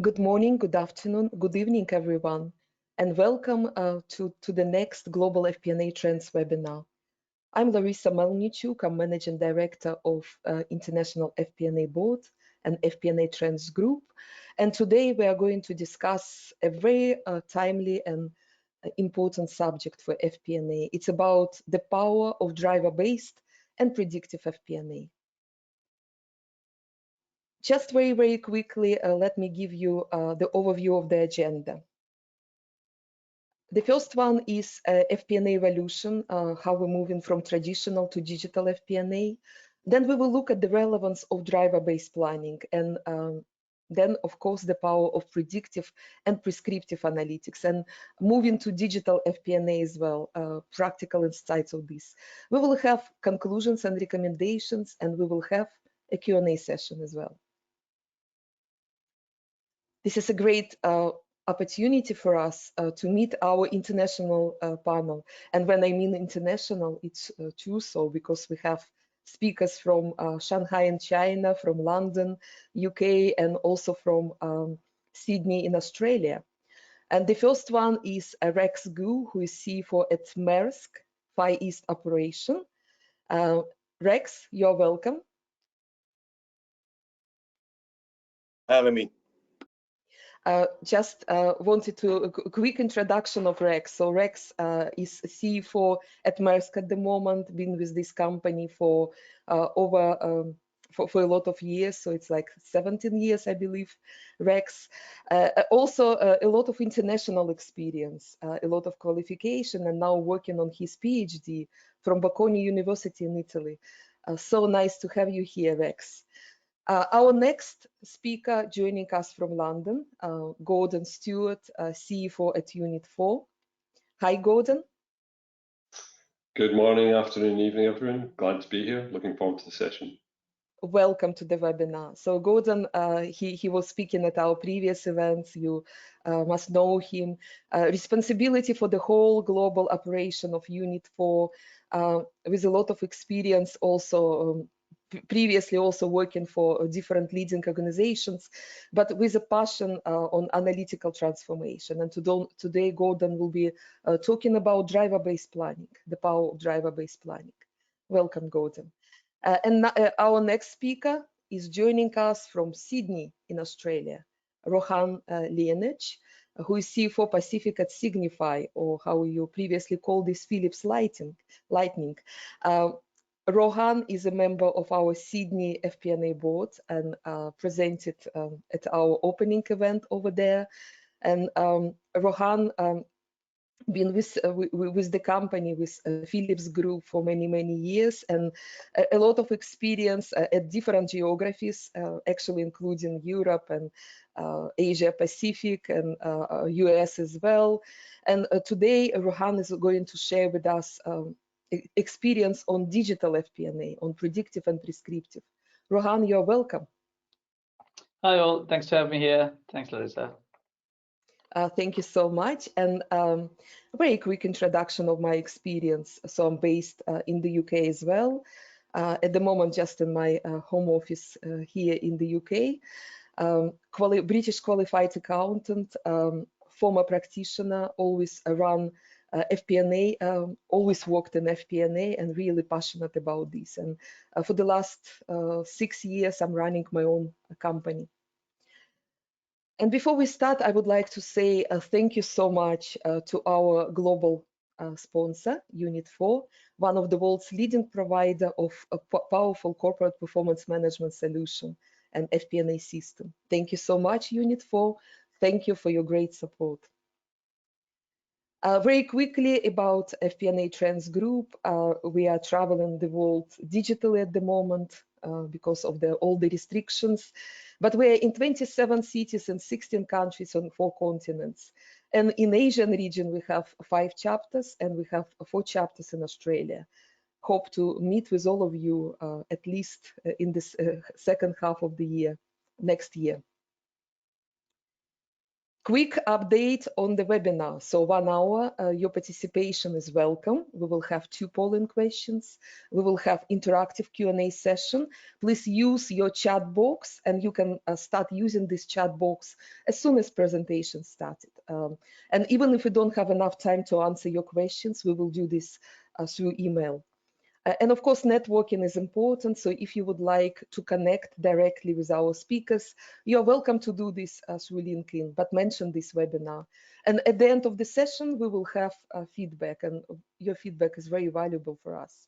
Good morning, good afternoon, good evening, everyone, and welcome to the next Global FP&A Trends webinar. I'm Larissa Melnichuk, I'm Managing Director of International FP&A Board and FP&A Trends Group. And today we are going to discuss a very timely and important subject for FP&A. It's about the power of driver-based and predictive FP&A. Just very quickly, let me give you the overview of the agenda. The first one is FP&A evolution, how we're moving from traditional to digital FP&A. Then we will look at the relevance of driver-based planning, and then, of course, the power of predictive and prescriptive analytics, and moving to digital FP&A as well, practical insights of this. We will have conclusions and recommendations, and we will have a Q&A session as well. This is a great opportunity for us to meet our international panel. And when I mean international, it's true so, because we have speakers from Shanghai in China, from London, UK, and also from Sydney in Australia. And the first one is Rex Gu, who is CFO at Maersk, Far East Operation. Rex, you're welcome. Having me. Just wanted to a quick introduction of Rex. So Rex is CFO at Maersk at the moment, been with this company for for a lot of years. So it's like 17 years, I believe, Rex. Also a lot of international experience, a lot of qualification, and now working on his PhD from Bocconi University in Italy. So nice to have you here, Rex. Our next speaker joining us from London, Gordon Stewart, CFO at Unit 4. Hi, Gordon. Good morning, afternoon, evening, everyone. Glad to be here. Looking forward to the session. Welcome to the webinar. So Gordon, he was speaking at our previous events. You must know him. Responsibility for the whole global operation of Unit 4, with a lot of experience also previously also working for different leading organizations, but with a passion on analytical transformation. And today, Gordon will be talking about driver-based planning, the power of driver-based planning. Welcome, Gordon. And our next speaker is joining us from Sydney in Australia, Rohan Lienich, who is CFO Pacific at Signify, or how you previously called this Philips Lightning. Rohan is a member of our Sydney FP&A board and presented at our opening event over there. And Rohan been with the company, with Philips Group for many years, and a lot of experience at different geographies, actually including Europe and Asia Pacific and US as well. And today, Rohan is going to share with us experience on digital FP&A, on predictive and prescriptive. Rohan, you're welcome. Hi all, thanks for having me here. Thanks, Larissa. Thank you so much. And a very quick introduction of my experience. So I'm based in the UK as well. At the moment, just in my home office here in the UK. British qualified accountant, former practitioner, always run FP&A, always worked in FP&A and really passionate about this. And for the last 6 years, I'm running my own company. And before we start, I would like to say thank you so much to our global sponsor, Unit 4, one of the world's leading provider of a powerful corporate performance management solution and FP&A system. Thank you so much, Unit 4. Thank you for your great support. Very quickly about FP&A Trends Group. We are traveling the world digitally at the moment because of all the restrictions, but we're in 27 cities and 16 countries on 4 continents. And in Asian region, we have 5 chapters and we have 4 chapters in Australia. Hope to meet with all of you at least in this second half of the year, next year. Quick update on the webinar. So 1 hour, your participation is welcome. We will have 2 polling questions. We will have interactive Q&A session. Please use your chat box, and you can start using this chat box as soon as presentation started. And even if we don't have enough time to answer your questions, we will do this through email. And of course, networking is important. So if you would like to connect directly with our speakers, you're welcome to do this through LinkedIn, but mention this webinar. And at the end of the session, we will have feedback, and your feedback is very valuable for us.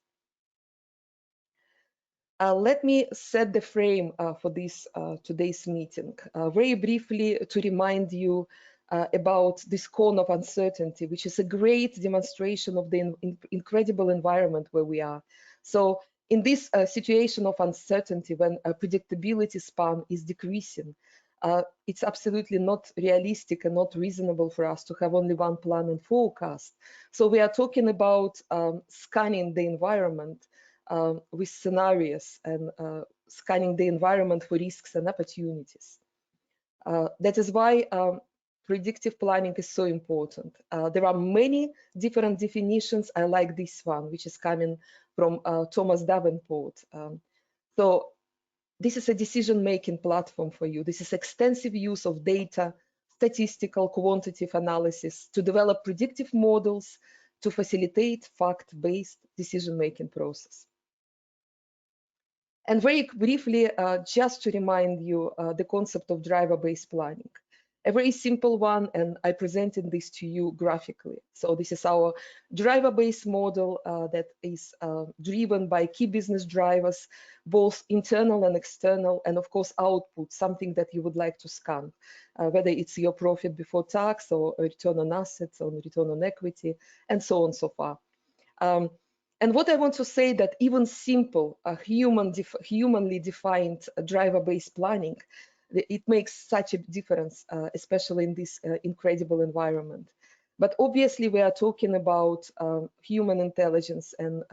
Let me set the frame for this today's meeting. Very briefly, to remind you about this cone of uncertainty, which is a great demonstration of the incredible environment where we are. So in this situation of uncertainty, when predictability span is decreasing, it's absolutely not realistic and not reasonable for us to have only one plan and forecast. So we are talking about scanning the environment with scenarios and scanning the environment for risks and opportunities. That is why predictive planning is so important. There are many different definitions. I like this one, which is coming from Thomas Davenport. So this is a decision-making platform for you. This is extensive use of data, statistical, quantitative analysis to develop predictive models to facilitate fact-based decision-making process. And very briefly, just to remind you the concept of driver-based planning. A very simple one, and I presented this to you graphically. So this is our driver-based model that is driven by key business drivers, both internal and external, and of course output, something that you would like to scan, whether it's your profit before tax or return on assets or return on equity, and so on and so far. And what I want to say that even simple, humanly defined driver-based planning, it makes such a difference, especially in this incredible environment. But obviously, we are talking about human intelligence and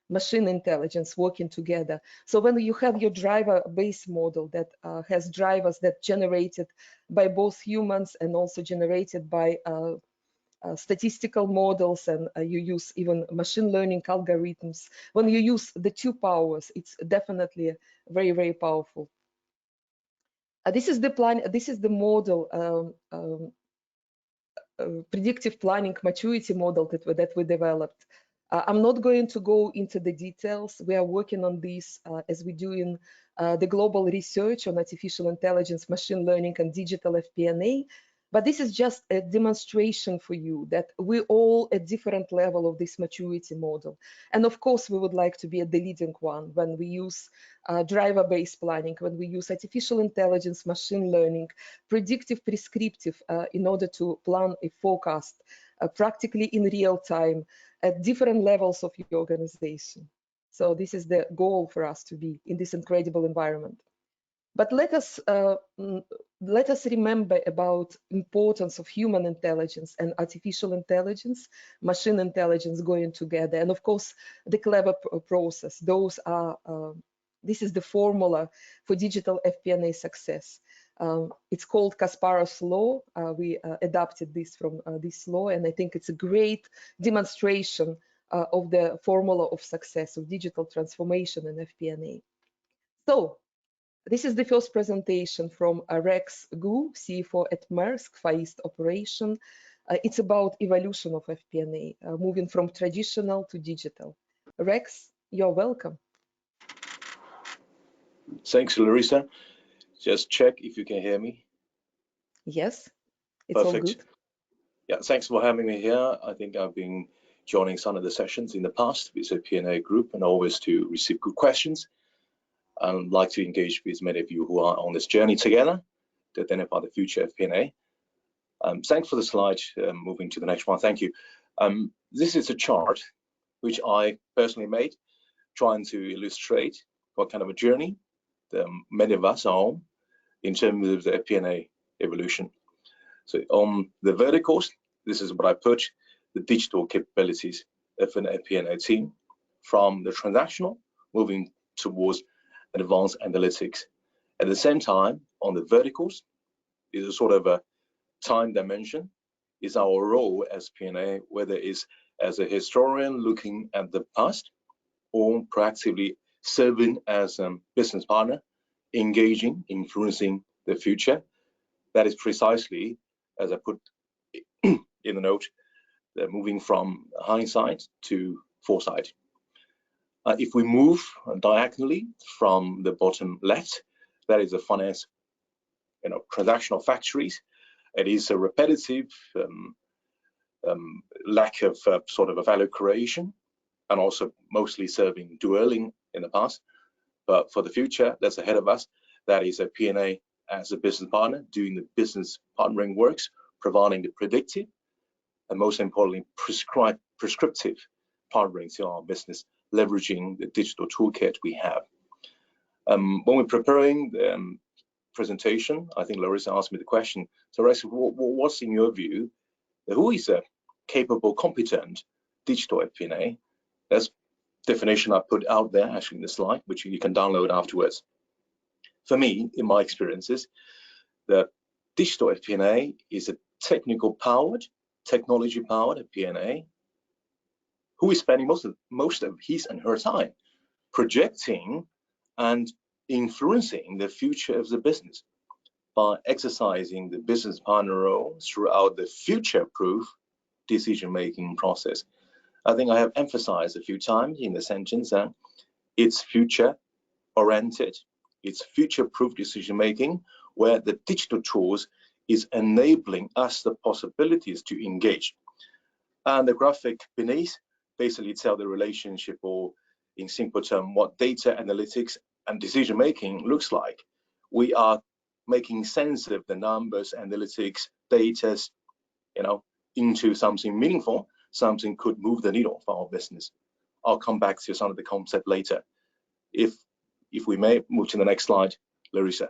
machine intelligence working together. So when you have your driver-based model that has drivers that generated by both humans and also generated by statistical models, and you use even machine learning algorithms. When you use the 2 powers, it's definitely very, very powerful. This is the plan. This is the model, predictive planning maturity model that we developed. I'm not going to go into the details. We are working on this as we do in the global research on artificial intelligence, machine learning, and digital FP&A. But this is just a demonstration for you that we're all at different level of this maturity model. And of course, we would like to be at the leading one when we use driver-based planning, when we use artificial intelligence, machine learning, predictive, prescriptive, in order to plan a forecast practically in real time at different levels of your organization. So this is the goal for us to be in this incredible environment. But let us remember about importance of human intelligence and artificial intelligence, machine intelligence going together, and of course the clever process. Those are this is the formula for digital FP&A success. It's called Kasparov's law. We adapted this from this law, and I think it's a great demonstration of the formula of success of digital transformation in FP&A. So this is the first presentation from Rex Gu, CFO at Maersk, Far East operation. It's about evolution of FP&A, moving from traditional to digital. Rex, you're welcome. Thanks, Larissa. Just check if you can hear me. Yes, it's Perfect. All good. Yeah, thanks for having me here. I think I've been joining some of the sessions in the past with the FP&A group, and always to receive good questions. I'd like to engage with many of you who are on this journey together to identify the future of FP&A. Thanks for the slide. Moving to the next one, thank you. This is a chart which I personally made, trying to illustrate what kind of a journey many of us are on in terms of the FP&A evolution. So on the verticals, this is what I put, the digital capabilities of an FP&A team, from the transactional moving towards advanced analytics. At the same time, on the verticals, is a sort of a time dimension is our role as P&A, whether it's as a historian looking at the past or proactively serving as a business partner, engaging, influencing the future. That is precisely, as I put in the note, moving from hindsight to foresight. If we move diagonally from the bottom left, that is the finance, transactional factories. It is a repetitive lack of sort of a value creation, and also mostly serving dwelling in the past. But for the future that's ahead of us, that is a P&A as a business partner, doing the business partnering works, providing the predictive, and most importantly, prescriptive partnering to our business, leveraging the digital toolkit we have. When we're preparing the presentation, I think Larissa asked me the question, so Larissa, what's in your view, who is a capable, competent digital FP&A? That's definition I put out there actually in the slide, which you can download afterwards. For me, in my experiences, the digital FP&A is a technology-powered FP&A who is spending most of his and her time projecting and influencing the future of the business by exercising the business partner role throughout the future-proof decision-making process. I think I have emphasized a few times in the sentence that it's future-oriented, it's future-proof decision-making, where the digital tools is enabling us the possibilities to engage. And the graphic beneath basically tell the relationship, or in simple terms, what data analytics and decision-making looks like. We are making sense of the numbers, analytics, data, into something meaningful, something could move the needle for our business. I'll come back to some of the concept later. If we may move to the next slide, Larissa.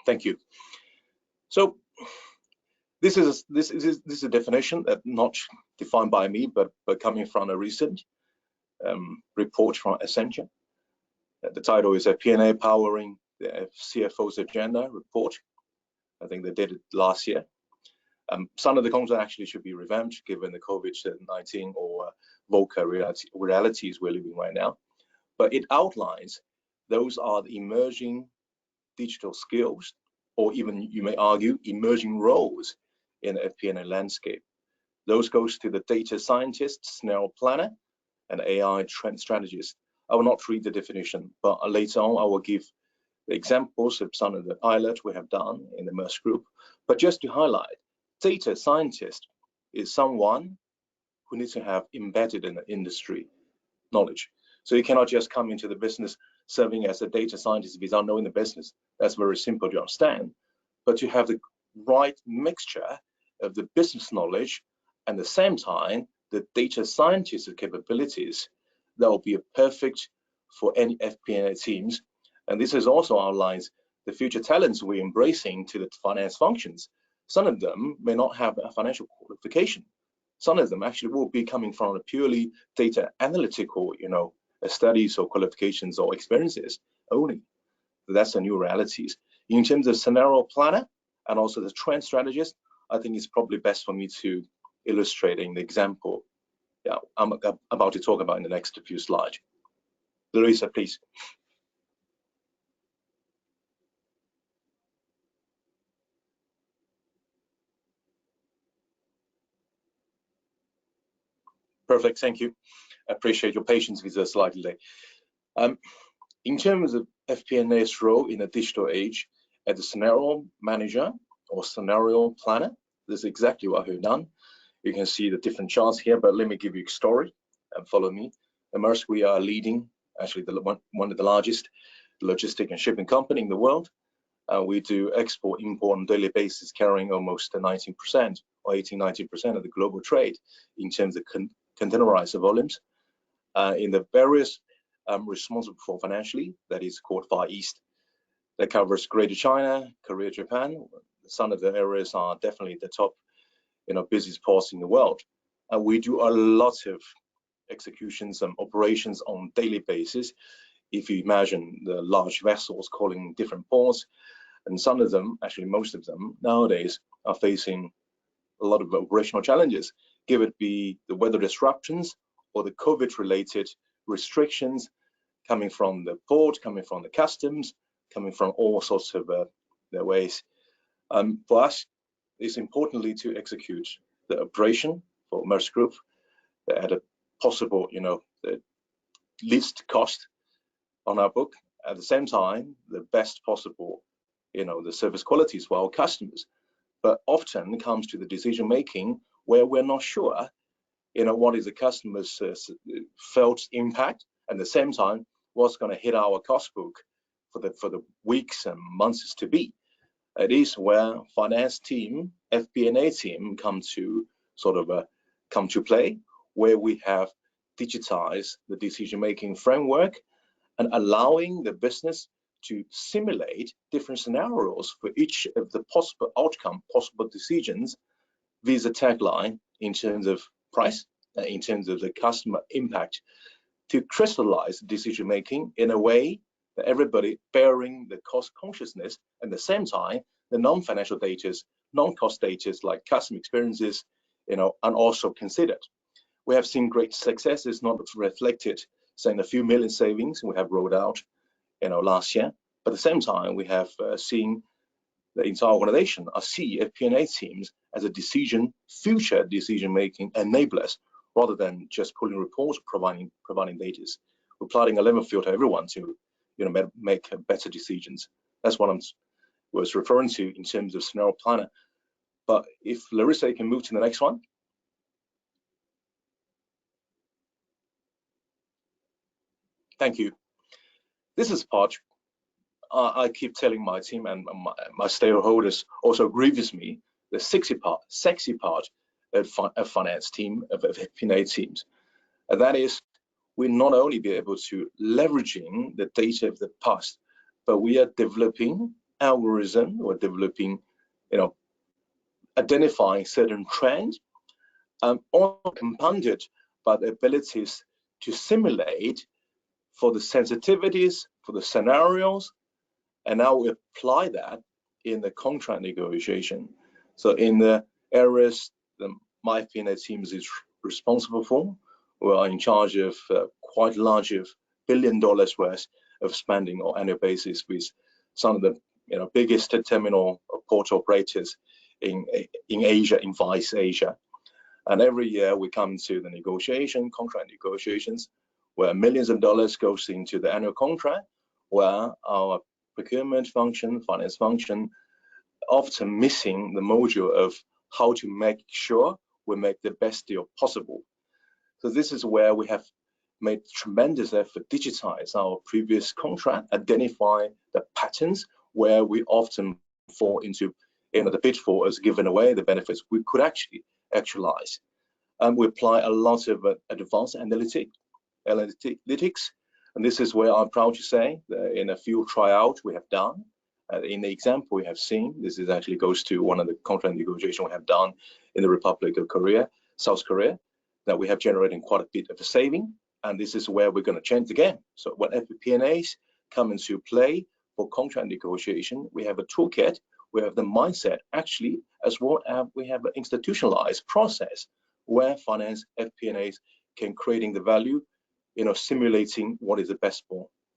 Thank you. So this is a definition that not defined by me, but coming from a recent report from Accenture. The title is P&A Powering the CFO's Agenda report. I think they did it last year. Some of the content actually should be revamped given the COVID-19 or VUCA realities we're living right now. But it outlines those are the emerging digital skills, or even you may argue emerging roles in the FP&A landscape. Those goes to the data scientist, scenario planner, and AI trend strategist. I will not read the definition, but later on I will give the examples of some of the pilots we have done in the Maersk group. But just to highlight, data scientist is someone who needs to have embedded in the industry knowledge. So you cannot just come into the business serving as a data scientist without knowing the business. That's very simple to understand. But you have the right mixture of the business knowledge and at the same time the data scientist capabilities that will be perfect for any FP&A teams. And this is also outlines the future talents we're embracing to the finance functions. Some of them may not have a financial qualification. Some of them actually will be coming from a purely data analytical, studies or qualifications or experiences only. That's the new realities. In terms of scenario planner and also the trend strategist, I think it's probably best for me to illustrate in the example I'm about to talk about in the next few slides. Larissa, please. Perfect, thank you. I appreciate your patience with the slide delay. In terms of FP&A's role in a digital age, as a scenario manager or scenario planner, this is exactly what we've done. You can see the different charts here, but let me give you a story and follow me. At Maersk, we are leading, actually one of the largest logistic and shipping company in the world. We do export, import on a daily basis, carrying almost 19% or 18-19% of the global trade in terms of containerized volumes. In the various responsible for financially, that is called Far East. That covers Greater China, Korea, Japan. Some of the areas are definitely the top busiest ports in the world. We do a lot of executions and operations on a daily basis. If you imagine the large vessels calling different ports, and some of them, actually most of them nowadays, are facing a lot of operational challenges, give it be the weather disruptions or the COVID-related restrictions coming from the port, coming from the customs, coming from all sorts of ways. For us, it's importantly to execute the operation for Maersk Group at a possible, the least cost on our book. At the same time, the best possible, the service qualities for our customers. But often it comes to the decision making where we're not sure, what is the customer's felt impact, and at the same time, what's going to hit our cost book for the weeks and months to be. It is where finance team, FP&A team come to play, where we have digitized the decision-making framework and allowing the business to simulate different scenarios for each of the possible outcome, possible decisions, via the tagline in terms of price, in terms of the customer impact, to crystallize decision-making in a way that everybody bearing the cost consciousness, and at the same time, the non-financial data, non-cost data like customer experiences, and also considered. We have seen great successes, not reflected, saying a few million savings we have rolled out, last year. But at the same time, we have seen the entire organization, our FP&A teams, as a future decision-making enablers, rather than just pulling reports, providing data. We're applying a level field to everyone to, make better decisions. That's what I was referring to in terms of scenario planner. But if Larissa can move to the next one. Thank you. This is part I keep telling my team and my stakeholders also agree with me, the sexy part of finance team, of FP&A teams. And that is, we not only be able to leveraging the data of the past, but we are developing algorithm, or developing, identifying certain trends, all compounded by the abilities to simulate for the sensitivities, for the scenarios, and now we apply that in the contract negotiation. So in the areas that my FP&A teams is responsible for, we are in charge of quite large of $1 billion worth of spending on annual basis with some of the biggest terminal port operators in Asia, in Vice Asia. And every year we come to the contract negotiations, where millions of dollars goes into the annual contract, where our procurement function, finance function, often missing the module of how to make sure we make the best deal possible. So this is where we have made tremendous effort to digitize our previous contract, identify the patterns where we often fall into the pitfall as giving away the benefits we could actually actualize. And we apply a lot of advanced analytics, and this is where I'm proud to say that in a few tryouts we have done, in the example we have seen, this is actually goes to one of the contract negotiations we have done in the Republic of Korea, South Korea, that we have generated quite a bit of a saving, and this is where we're going to change the game. So when FP&As come into play for contract negotiation, we have a toolkit, we have the mindset actually, as well as we have an institutionalized process where finance FP&As can creating the value, simulating what is the best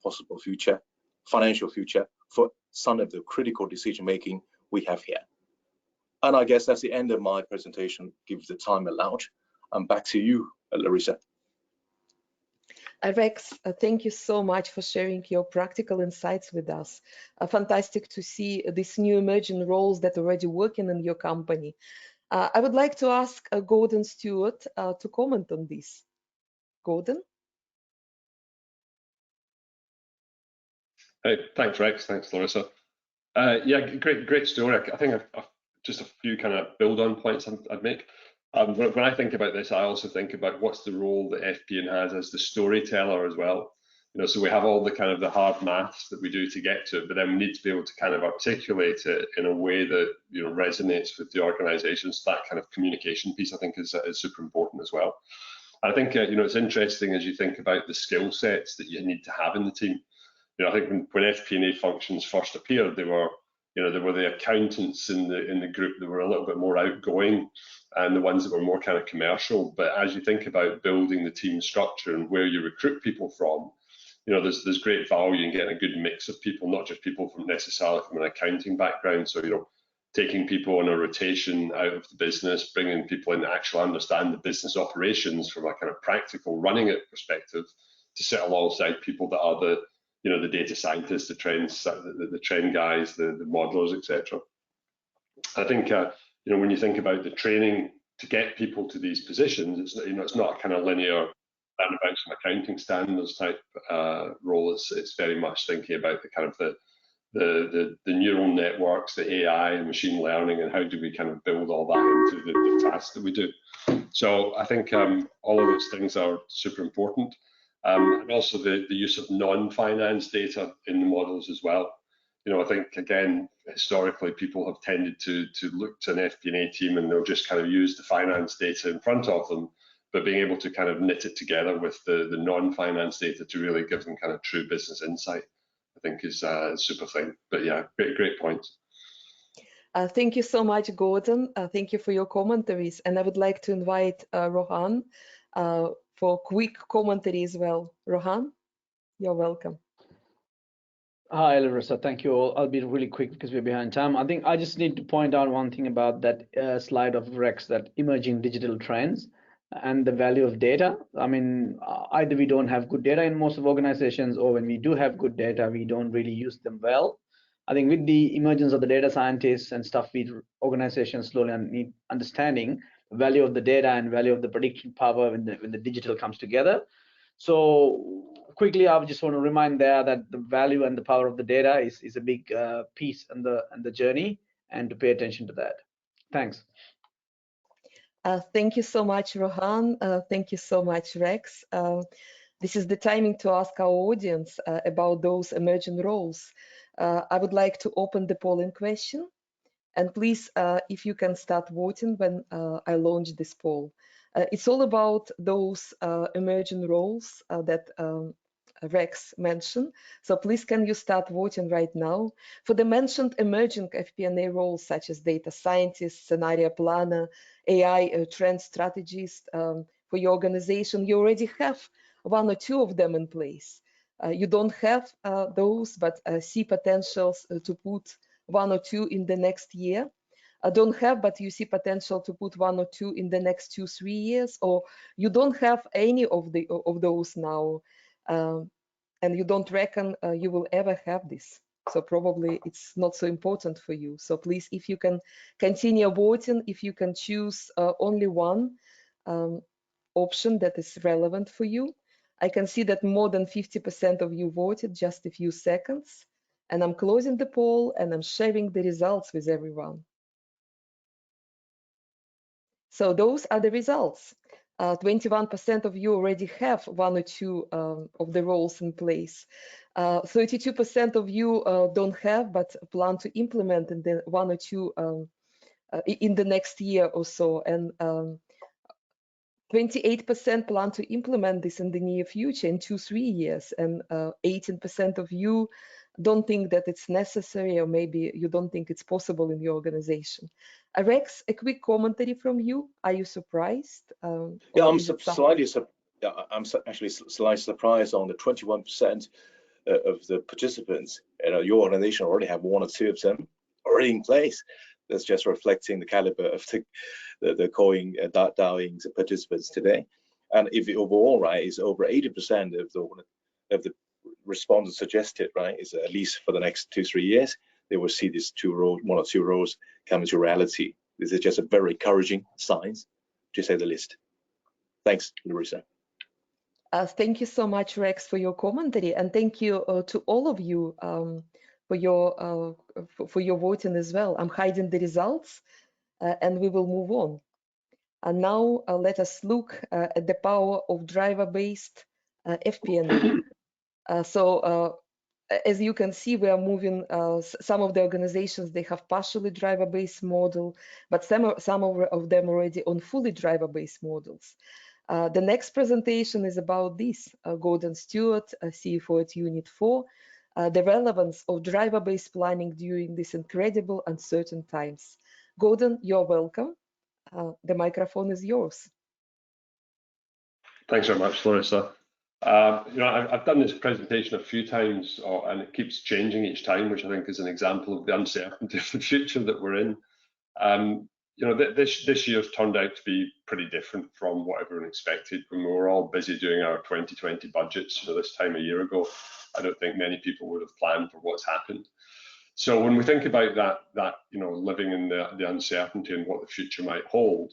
possible future, financial future for some of the critical decision making we have here. And I guess that's the end of my presentation, gives the time allowed. And back to you, Larissa. Rex, thank you so much for sharing your practical insights with us. Fantastic to see these new emerging roles that are already working in your company. I would like to ask Gordon Stewart to comment on this. Gordon? Hey, thanks, Rex. Thanks, Larissa. Yeah, great story. I think I've just a few kind of build-on points I'd make. When I think about this, I also think about what's the role that FP&A has as the storyteller as well. So we have all the kind of the hard maths that we do to get to it, but then we need to be able to kind of articulate it in a way that resonates with the organisation. So that kind of communication piece, I think, is super important as well. I think it's interesting as you think about the skill sets that you need to have in the team. I think when FP&A functions first appeared, there were the accountants in the group that were a little bit more outgoing, and the ones that were more kind of commercial. But as you think about building the team structure and where you recruit people from, there's great value in getting a good mix of people, not just people from necessarily from an accounting background. So taking people on a rotation out of the business, bringing people in that actually understand the business operations from a kind of practical running it perspective, to sit alongside people that are the data scientists, the trend guys, the modelers, etc. I think when you think about the training to get people to these positions, it's not a kind of linear about some accounting standards type role. It's very much thinking about the kind of the neural networks, the AI and machine learning, and how do we kind of build all that into the tasks that we do. So I think all of those things are super important. And also the use of non-finance data in the models as well. I think, again, historically, people have tended to look to an FP&A team and they'll just kind of use the finance data in front of them, but being able to kind of knit it together with the non-finance data to really give them kind of true business insight, I think is a super thing. But yeah, great point. Thank you so much, Gordon. Thank you for your commentaries. And I would like to invite Rohan for quick commentary as well. Rohan, you're welcome. Hi, Larissa. Thank you all. I'll be really quick because we're behind time. I think I just need to point out one thing about that slide of Rex, that emerging digital trends and the value of data. I mean, either we don't have good data in most of organizations, or when we do have good data, we don't really use them well. I think with the emergence of the data scientists and stuff, organizations slowly need understanding the value of the data and value of the prediction power when the digital comes together. So quickly, I just want to remind there that the value and the power of the data is a big piece in the journey, and to pay attention to that. Thanks. Thank you so much, Rohan. Thank you so much, Rex. This is the timing to ask our audience about those emerging roles. I would like to open the polling question. And please, if you can start voting when I launch this poll. It's all about those emerging roles that Rex mentioned. So please, can you start voting right now? For the mentioned emerging FP&A roles, such as data scientist, scenario planner, AI trend strategist, for your organization, you already have one or two of them in place. You don't have those, but see potentials to put one or two in the next year. I don't have, but you see potential to put one or two in the next 2-3 years, or you don't have any of those now, and you don't reckon you will ever have this. So probably it's not so important for you. So please, if you can continue voting, if you can choose only one option that is relevant for you. I can see that more than 50% of you voted just a few seconds, and I'm closing the poll and I'm sharing the results with everyone. So those are the results. 21% of you already have one or two of the roles in place. 32% of you don't have, but plan to implement in the one or two in the next year or so. And 28% plan to implement this in the near future, in 2-3 years. And 18% of you don't think that it's necessary, or maybe you don't think it's possible in your organization. Rex, a quick commentary from you. Are you surprised? Yeah, I'm actually slightly surprised on the 21% of the participants. Your organization already have one or two of them already in place. That's just reflecting the caliber of the coin dialing participants today. And if the overall, right, is over 80% of the respondents suggested, right, is at least for the next 2-3 years, they will see these one or two roles come into reality. This is just a very encouraging sign, to say the least. Thanks, Larissa. Thank you so much, Rex, for your commentary, and thank you to all of you for your voting as well. I'm hiding the results, and we will move on. And now let us look at the power of driver-based FP&A. So as you can see, we are moving, some of the organizations, they have partially driver-based model, but some of them already on fully driver-based models. The next presentation is about this. Gordon Stewart, CFO at Unit 4, the relevance of driver-based planning during these incredible uncertain times. Gordon, you're welcome. The microphone is yours. Thanks very much, Larissa. I've done this presentation a few times, and it keeps changing each time, which I think is an example of the uncertainty of the future that we're in. This year's turned out to be pretty different from what everyone expected. When we were all busy doing our 2020 budgets, this time a year ago, I don't think many people would have planned for what's happened. So when we think about that living in the uncertainty and what the future might hold,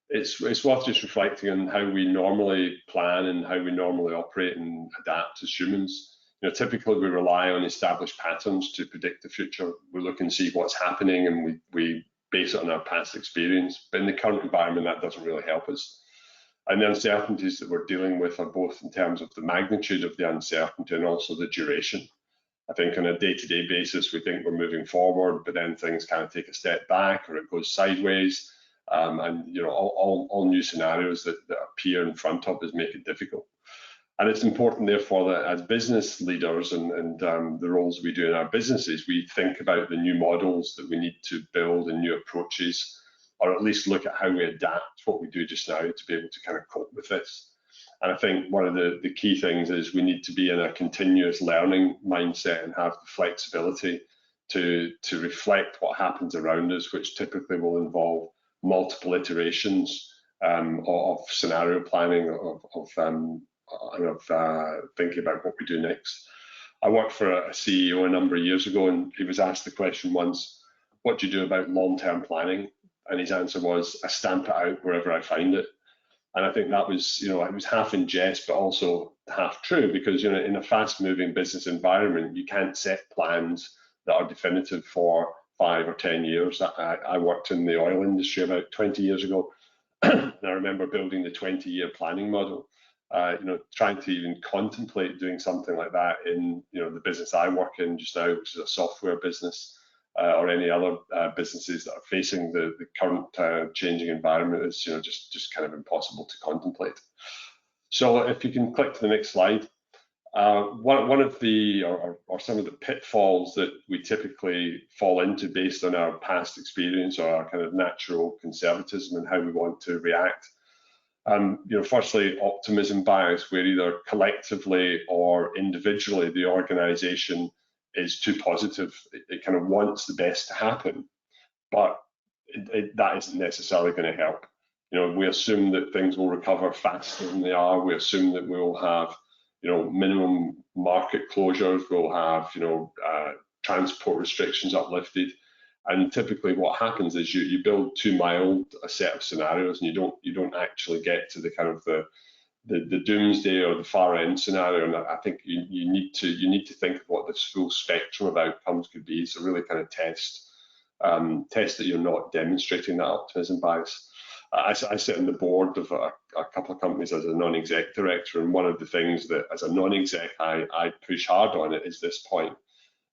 it's worth just reflecting on how we normally plan and how we normally operate and adapt as humans. Typically we rely on established patterns to predict the future. We look and see what's happening, and we base it on our past experience. But in the current environment, that doesn't really help us. And the uncertainties that we're dealing with are both in terms of the magnitude of the uncertainty and also the duration. I think on a day-to-day basis, we think we're moving forward, but then things kind of take a step back or it goes sideways. And all new scenarios that appear in front of us make it difficult. And it's important, therefore, that as business leaders and the roles we do in our businesses, we think about the new models that we need to build and new approaches, or at least look at how we adapt what we do just now to be able to kind of cope with this. And I think one of the key things is we need to be in a continuous learning mindset and have the flexibility to reflect what happens around us, which typically will involve multiple iterations of scenario planning, of thinking about what we do next. I worked for a CEO a number of years ago, and he was asked the question once, what do you do about long-term planning? And his answer was, I stamp it out wherever I find it. And I think that was, it was half in jest, but also half true, because, in a fast-moving business environment, you can't set plans that are definitive for 5 or 10 years. I worked in the oil industry about 20 years ago, and I remember building the 20-year planning model. Trying to even contemplate doing something like that in the business I work in just now, which is a software business, or any other businesses that are facing the current changing environment is just kind of impossible to contemplate. So if you can click to the next slide. One of the, or some of the pitfalls that we typically fall into based on our past experience or our kind of natural conservatism and how we want to react. Firstly, optimism bias, where either collectively or individually the organization is too positive. It kind of wants the best to happen, but that isn't necessarily going to help. We assume that things will recover faster than they are. We assume that we'll have minimum market closures, we'll have, transport restrictions uplifted. And typically what happens is you build too mild a set of scenarios, and you don't actually get to the kind of the doomsday or the far end scenario. And I think you need to think of what this full spectrum of outcomes could be. So really kind of test that you're not demonstrating that optimism bias. I sit on the board of a couple of companies as a non-exec director, and one of the things that as a non-exec I push hard on it is this point,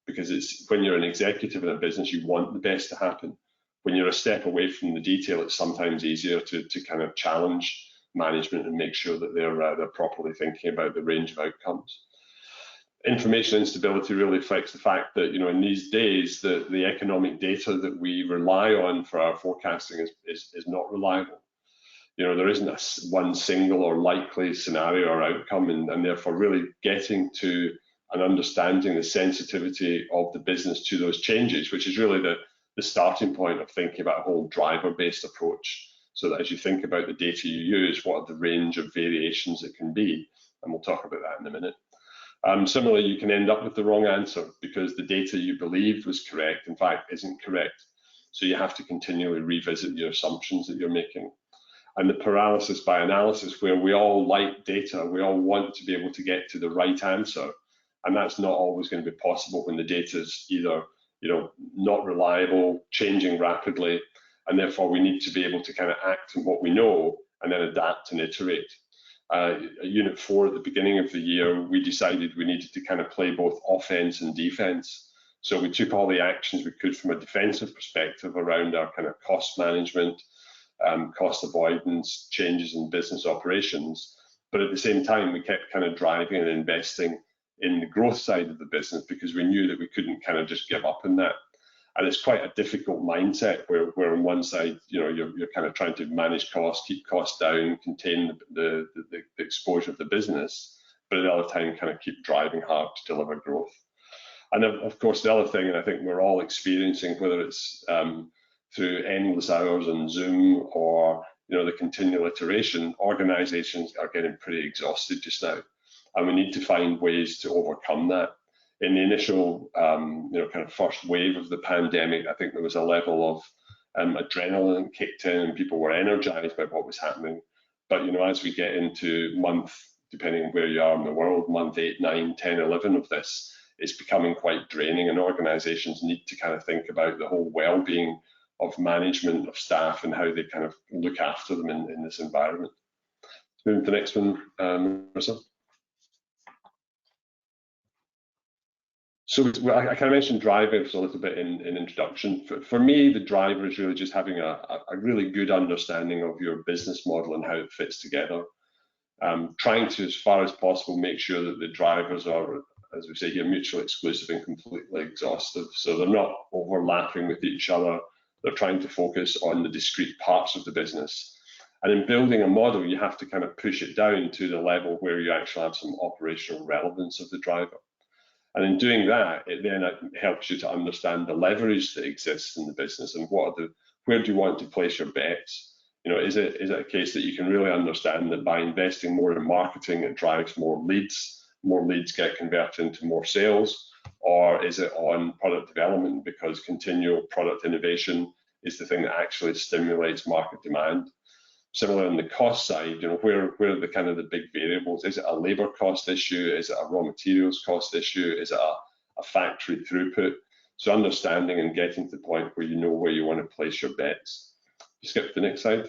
because it's when you're an executive in a business, you want the best to happen. When you're a step away from the detail, it's sometimes easier to kind of challenge management and make sure that they're properly thinking about the range of outcomes. Information instability really reflects the fact that in these days the economic data that we rely on for our forecasting is not reliable. There isn't one single or likely scenario or outcome, and therefore really getting to and understanding the sensitivity of the business to those changes, which is really the starting point of thinking about a whole driver-based approach. So that as you think about the data you use, what are the range of variations it can be? And we'll talk about that in a minute. Similarly, you can end up with the wrong answer because the data you believed was correct, in fact, isn't correct. So you have to continually revisit your assumptions that you're making. And the paralysis by analysis, where we all like data, we all want to be able to get to the right answer. And that's not always going to be possible when the data is either not reliable, changing rapidly, and therefore we need to be able to kind of act on what we know and then adapt and iterate. Unit 4 at the beginning of the year, we decided we needed to kind of play both offense and defense. So we took all the actions we could from a defensive perspective around our kind of cost management, cost avoidance, changes in business operations. But at the same time, we kept kind of driving and investing in the growth side of the business because we knew that we couldn't kind of just give up on that. And it's quite a difficult mindset where on one side, you're kind of trying to manage costs, keep costs down, contain the exposure of the business, but at the other time kind of keep driving hard to deliver growth. And of course, the other thing, and I think we're all experiencing, whether it's through endless hours on Zoom or the continual iteration, organizations are getting pretty exhausted just now. And we need to find ways to overcome that. In the initial, kind of first wave of the pandemic, I think there was a level of adrenaline kicked in and people were energized by what was happening. But, as we get into month, depending on where you are in the world, month 8, 9, 10, 11 of this, it's becoming quite draining, and organizations need to kind of think about the whole well-being of management, of staff, and how they kind of look after them in this environment. Moving to the next one, Marissa. So I kind of mentioned drivers a little bit in introduction. For me, the driver is really just having a really good understanding of your business model and how it fits together. Trying to, as far as possible, make sure that the drivers are, as we say here, mutually exclusive and completely exhaustive. So they're not overlapping with each other. They're trying to focus on the discrete parts of the business. And in building a model, you have to kind of push it down to the level where you actually have some operational relevance of the driver. And in doing that, it then helps you to understand the leverage that exists in the business and where do you want to place your bets. Is it a case that you can really understand that by investing more in marketing, it drives more leads get converted into more sales? Or is it on product development because continual product innovation is the thing that actually stimulates market demand? Similar on the cost side, where are the kind of the big variables? Is it a labor cost issue? Is it a raw materials cost issue? Is it a factory throughput? So understanding and getting to the point where you know where you want to place your bets. Skip to the next slide.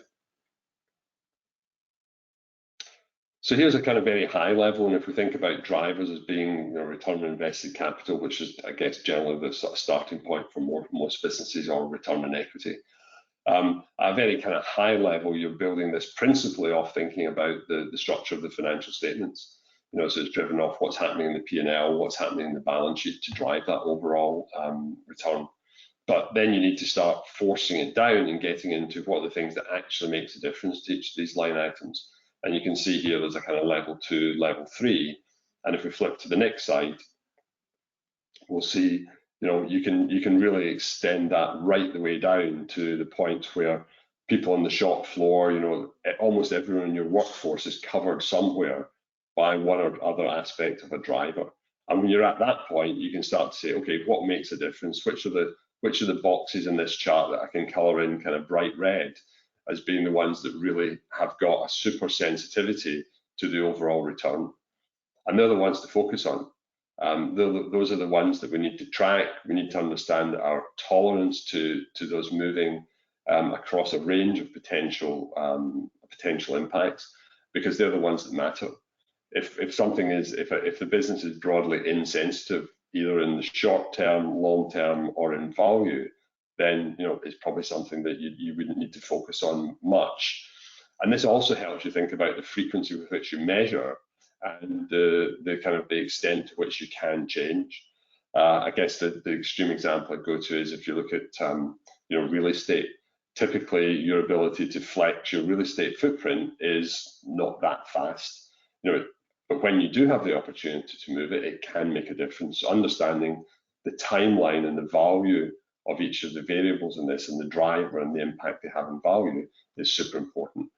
So here's a kind of very high level, and if we think about drivers as being return on invested capital, which is, I guess, generally the sort of starting point for most businesses, or return on equity. At a very kind of high level, you're building this principally off thinking about the structure of the financial statements. So it's driven off what's happening in the P&L, what's happening in the balance sheet to drive that overall return. But then you need to start forcing it down and getting into what are the things that actually makes a difference to each of these line items. And you can see here there's a kind of level 2, level 3. And if we flip to the next slide, we'll see you can really extend that right the way down to the point where people on the shop floor, almost everyone in your workforce is covered somewhere by one or other aspect of a driver. And when you're at that point, you can start to say, okay, what makes a difference? Which are the boxes in this chart that I can color in kind of bright red as being the ones that really have got a super sensitivity to the overall return? And they're the ones to focus on. Those are the ones that we need to track. We need to understand our tolerance to those moving across a range of potential impacts, because they're the ones that matter. If the business is broadly insensitive, either in the short term, long term, or in value, then it's probably something that you wouldn't need to focus on much. And this also helps you think about the frequency with which you measure and the kind of the extent to which you can change. I guess the extreme example I'd go to is if you look at real estate. Typically, your ability to flex your real estate footprint is not that fast. But when you do have the opportunity to move it, it can make a difference. So understanding the timeline and the value of each of the variables in this, and the driver and the impact they have on value, is super important.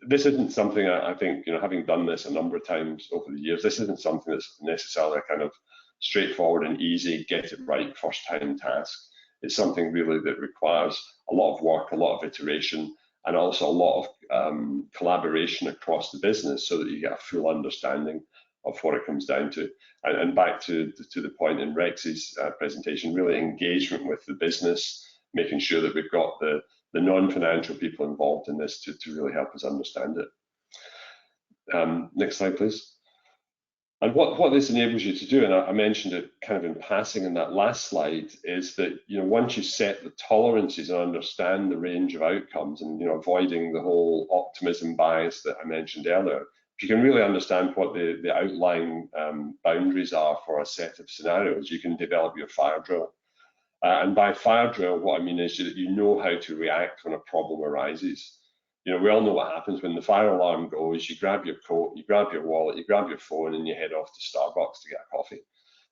This isn't something I think, having done this a number of times over the years, this isn't something that's necessarily a kind of straightforward and easy, get it right first time task. It's something really that requires a lot of work, a lot of iteration, and also a lot of collaboration across the business so that you get a full understanding of what it comes down to. And back to the point in Rex's presentation, really engagement with the business, making sure that we've got the non-financial people involved in this to really help us understand it. Next slide, please. And what this enables you to do, and I mentioned it kind of in passing in that last slide, is that once you set the tolerances and understand the range of outcomes, and avoiding the whole optimism bias that I mentioned earlier, if you can really understand what the outlying boundaries are for a set of scenarios, you can develop your fire drill. And by fire drill, what I mean is that you know how to react when a problem arises. We all know what happens when the fire alarm goes. You grab your coat, you grab your wallet, you grab your phone, and you head off to Starbucks to get a coffee.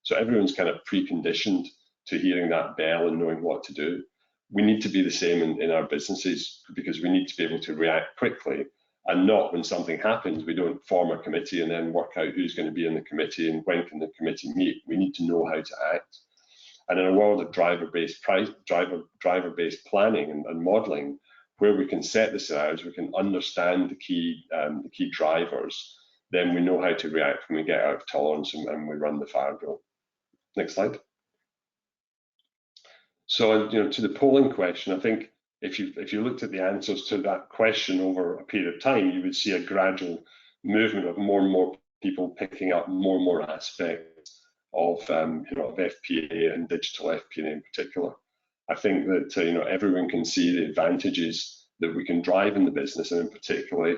So everyone's kind of preconditioned to hearing that bell and knowing what to do. We need to be the same in our businesses, because we need to be able to react quickly, and not when something happens, we don't form a committee and then work out who's going to be in the committee and when can the committee meet. We need to know how to act. And in a world of driver-based planning and modeling, where we can set the scenarios, we can understand the key drivers, then we know how to react when we get out of tolerance and we run the fire drill. Next slide. So, to the polling question, I think if you looked at the answers to that question over a period of time, you would see a gradual movement of more and more people picking up more and more aspects of of FP&A and digital FP&A in particular. I think that everyone can see the advantages that we can drive in the business, and in particular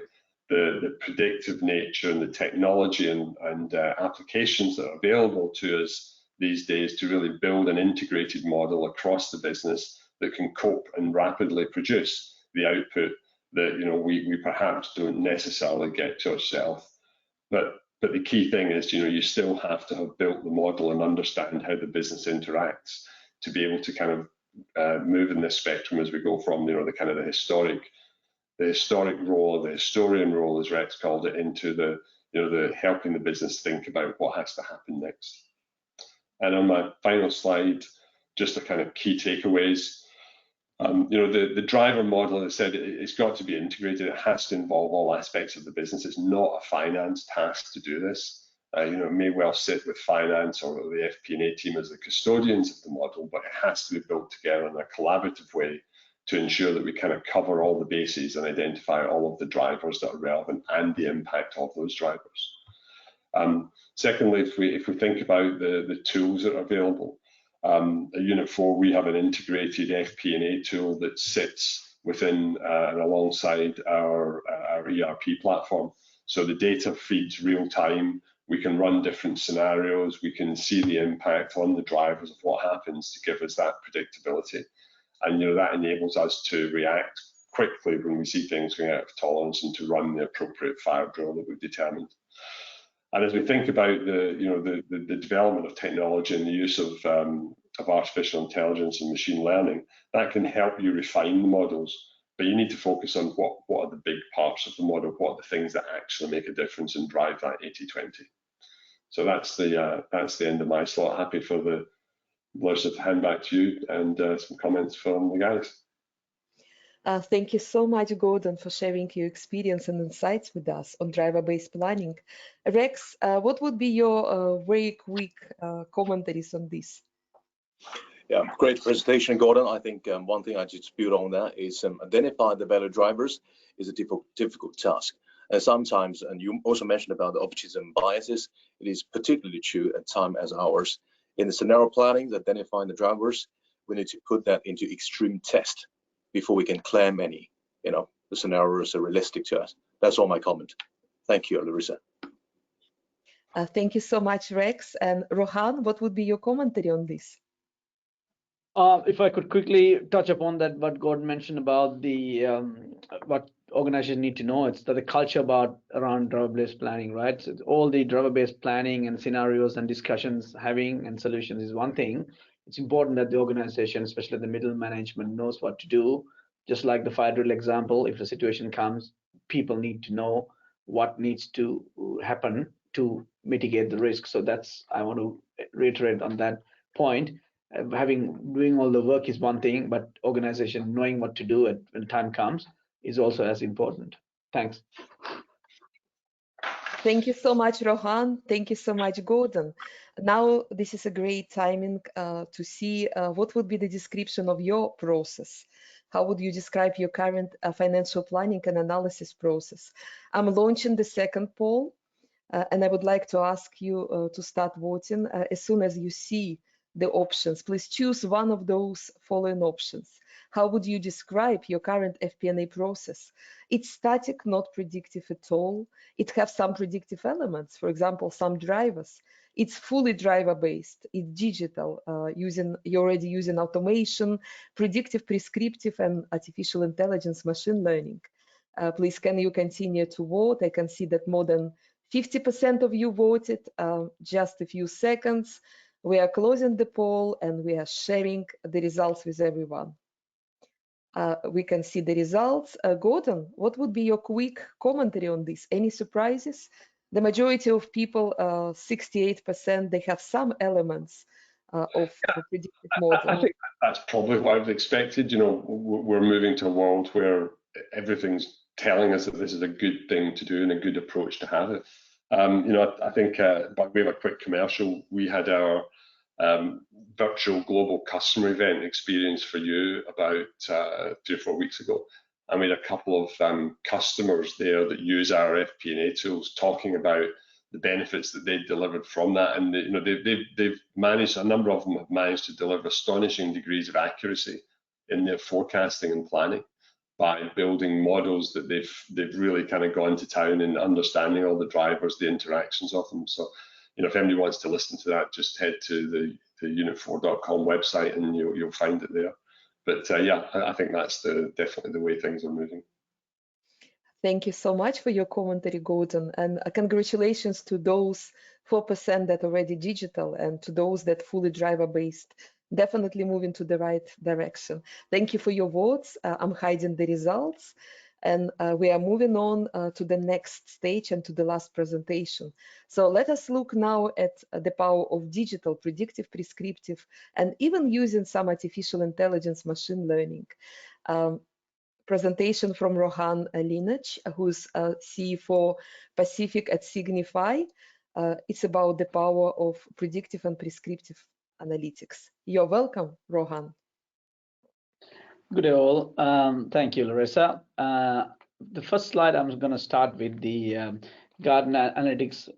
the predictive nature and the technology and applications that are available to us these days to really build an integrated model across the business that can cope and rapidly produce the output that we perhaps don't necessarily get to ourselves. But the key thing is you still have to have built the model and understand how the business interacts to be able to kind of move in this spectrum as we go from the historic role, the historian role, as Rex called it, into the helping the business think about what has to happen next. And on my final slide, just the kind of key takeaways. The driver model, as I said, it's got to be integrated. It has to involve all aspects of the business. It's not a finance task to do this. It may well sit with finance or the FP&A team as the custodians of the model, but it has to be built together in a collaborative way to ensure that we kind of cover all the bases and identify all of the drivers that are relevant and the impact of those drivers. Secondly, if we think about the tools that are available, at Unit 4, we have an integrated FP&A tool that sits within and alongside our ERP platform. So the data feeds real time. We can run different scenarios. We can see the impact on the drivers of what happens to give us that predictability. And that enables us to react quickly when we see things going out of tolerance and to run the appropriate fire drill that we've determined. And as we think about the development of technology and the use of artificial intelligence and machine learning, that can help you refine the models. But you need to focus on what are the big parts of the model, what are the things that actually make a difference and drive that 80-20. So that's the end of my slot. Happy for the Larissa to hand back to you and some comments from the guys. Thank you so much, Gordon, for sharing your experience and insights with us on driver-based planning. Rex, what would be your very quick commentaries on this? Yeah, great presentation, Gordon. I think one thing I just build on that is identify the value drivers is a difficult task. And sometimes, and you also mentioned about the opportunism biases, it is particularly true at time as ours. In the scenario planning, identifying the drivers, we need to put that into extreme test before we can claim any, the scenarios are realistic to us. That's all my comment. Thank you, Larissa. Thank you so much, Rex. And Rohan, what would be your commentary on this? If I could quickly touch upon that, what Gordon mentioned about the what organizations need to know, it's the culture around driver-based planning, right? So all the driver-based planning and scenarios and discussions having and solutions is one thing. It's important that the organization, especially the middle management, knows what to do. Just like the fire drill example, if the situation comes, people need to know what needs to happen to mitigate the risk. So I want to reiterate on that point. Doing all the work is one thing, but organization knowing what to do when time comes is also as important. Thanks. Thank you so much, Rohan. Thank you so much, Gordon. Now, this is a great timing to see what would be the description of your process. How would you describe your current financial planning and analysis process? I'm launching the second poll. And I would like to ask you to start voting as soon as you see the options. Please choose one of those following options. How would you describe your current FP&A process? It's static, not predictive at all. It has some predictive elements, for example, some drivers. It's fully driver-based. It's digital, you're already using automation, predictive, prescriptive, and artificial intelligence, machine learning. Please, can you continue to vote? I can see that more than 50% of you voted. Just a few seconds. We are closing the poll and we are sharing the results with everyone. We can see the results. Gordon, what would be your quick commentary on this? Any surprises? The majority of people, 68%, they have some elements of the predictive model. I think that's probably what I would have expected. You know, we're moving to a world where everything's telling us that this is a good thing to do and a good approach to have it. You know, I think by way of a quick commercial, we had our virtual global customer event Experience for You about 3 or 4 weeks ago, and we had a couple of customers there that use our FP&A tools talking about the benefits that they've delivered from that, and you know they've managed, a number of them have managed to deliver astonishing degrees of accuracy in their forecasting and planning by building models that they've really kind of gone to town in understanding all the drivers, the interactions of them. So, you know, if anybody wants to listen to that, just head to the unit4.com website and you'll find it there. But yeah, I think that's definitely the way things are moving. Thank you so much for your commentary, Gordon, and congratulations to those 4% that are already digital and to those that fully driver-based. Definitely moving to the right direction. Thank you for your votes. I'm hiding the results, and we are moving on to the next stage and to the last presentation. So let us look now at the power of digital, predictive, prescriptive, and even using some artificial intelligence, machine learning. Presentation from Rohan Linac, who's CFO Pacific at Signify. It's about the power of predictive and prescriptive analytics. You're welcome, Rohan. Good day all. Thank you, Larissa. The first slide, I'm going to start with the Gartner Analytics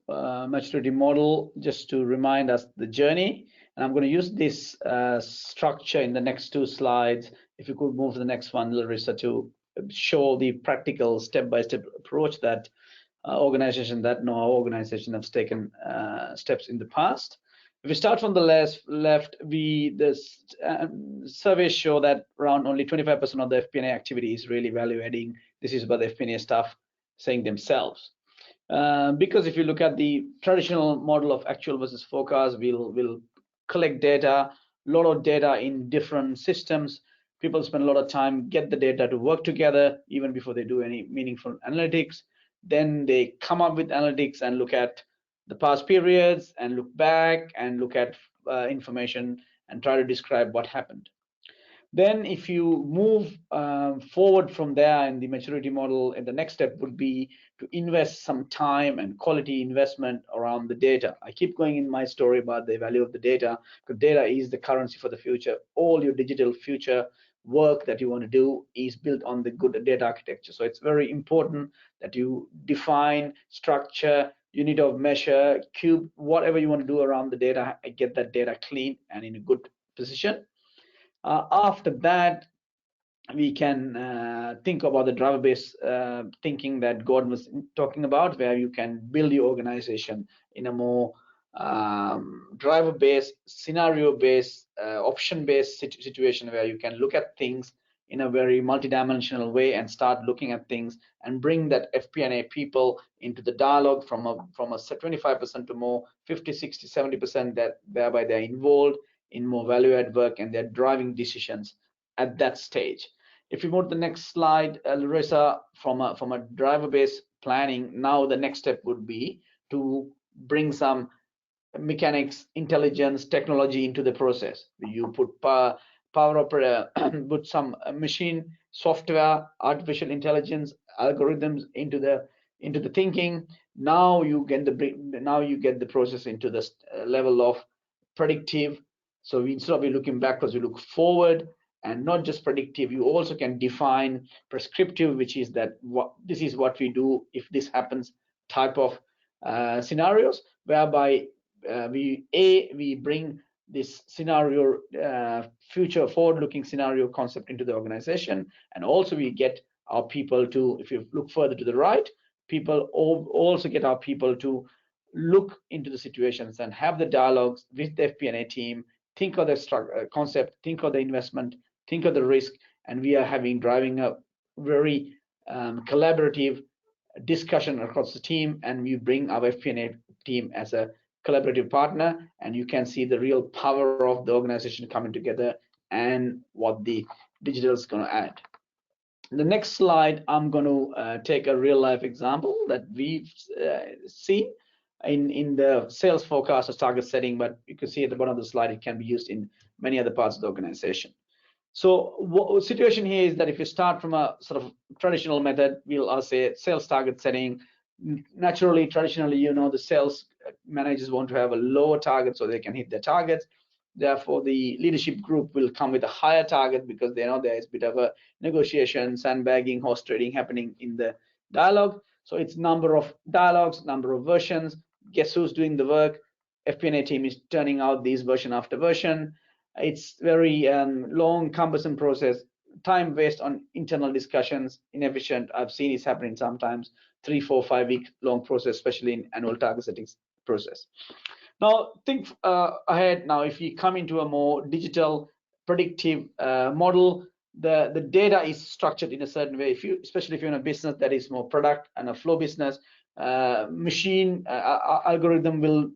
maturity model, just to remind us the journey. And I'm going to use this structure in the next 2 slides. If you could move to the next one, Larissa, to show the practical step-by-step approach that organizations that know our organization have taken steps in the past. If we start from the left, surveys show that around only 25% of the FP&A activity is really value adding. This is about the FP&A staff saying themselves. Because if you look at the traditional model of actual versus forecast, we'll collect data, a lot of data in different systems. People spend a lot of time get the data to work together even before they do any meaningful analytics. Then they come up with analytics and look at the past periods and look back and look at information and try to describe what happened. Then if you move forward from there in the maturity model, and the next step would be to invest some time and quality investment around the data. I keep going in my story about the value of the data, because data is the currency for the future. All your digital future work that you want to do is built on the good data architecture. So it's very important that you define structure, unit of measure, cube, whatever you want to do around the data, get that data clean and in a good position. After that, we can think about the driver-based thinking that Gordon was talking about, where you can build your organization in a more driver-based, scenario-based, option-based situation, where you can look at things in a very multidimensional way and start looking at things and bring that FP&A people into the dialogue from a 25% to more 50, 60, 70%, that thereby they're involved in more value-add work and they're driving decisions at that stage. If you move to the next slide, Larissa, from a driver-based planning, now the next step would be to bring some mechanics, intelligence, technology into the process. You put power operator, put some machine software, artificial intelligence, algorithms into the thinking. Now you get the process into the level of predictive. So instead of looking backwards, we look forward, and not just predictive. You also can define prescriptive, which is that this is what we do if this happens type of scenarios, whereby we bring this scenario, future forward-looking scenario concept into the organization, and also we get our people to, if you look further to the right, people also get our people to look into the situations and have the dialogues with the FP&A team, think of the concept, think of the investment, think of the risk, and we are driving a very collaborative discussion across the team, and we bring our FP&A team as a collaborative partner, and you can see the real power of the organization coming together and what the digital is going to add. The next slide, I'm going to take a real life example that we've seen in the sales forecast or target setting, but you can see at the bottom of the slide, it can be used in many other parts of the organization. So what situation here is that if you start from a sort of traditional method, I'll say sales target setting. Naturally, traditionally, you know, the sales managers want to have a lower target so they can hit their targets. Therefore, the leadership group will come with a higher target because they know there is a bit of a negotiation, sandbagging, horse trading happening in the dialogue. So it's number of dialogues, number of versions. Guess who's doing the work? FP&A team is turning out these version after version. It's very long, cumbersome process, time waste on internal discussions, inefficient. I've seen it's happening sometimes 3, 4, 5 week long process, especially in annual target settings process. Now think ahead. Now, if you come into a more digital predictive model, the data is structured in a certain way. Especially if you're in a business that is more product and a flow business, machine algorithm will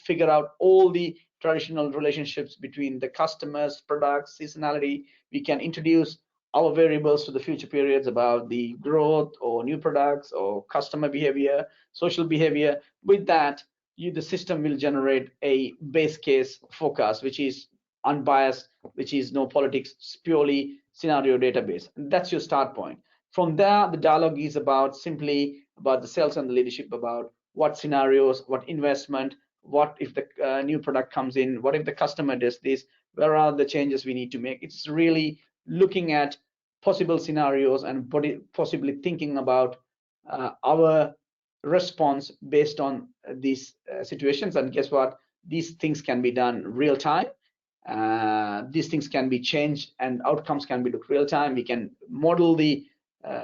figure out all the traditional relationships between the customers, products, seasonality. We can introduce our variables to the future periods about the growth or new products or customer behavior, social behavior. With that, the system will generate a base case forecast, which is unbiased, which is no politics, it's purely scenario database. And that's your start point. From there, the dialogue is simply about the sales and the leadership, about what scenarios, what investment, what if the new product comes in, what if the customer does this, where are the changes we need to make. It's really looking at possible scenarios and possibly thinking about our response based on these situations. And guess what? These things can be done real time. These things can be changed and outcomes can be looked real time. We can model the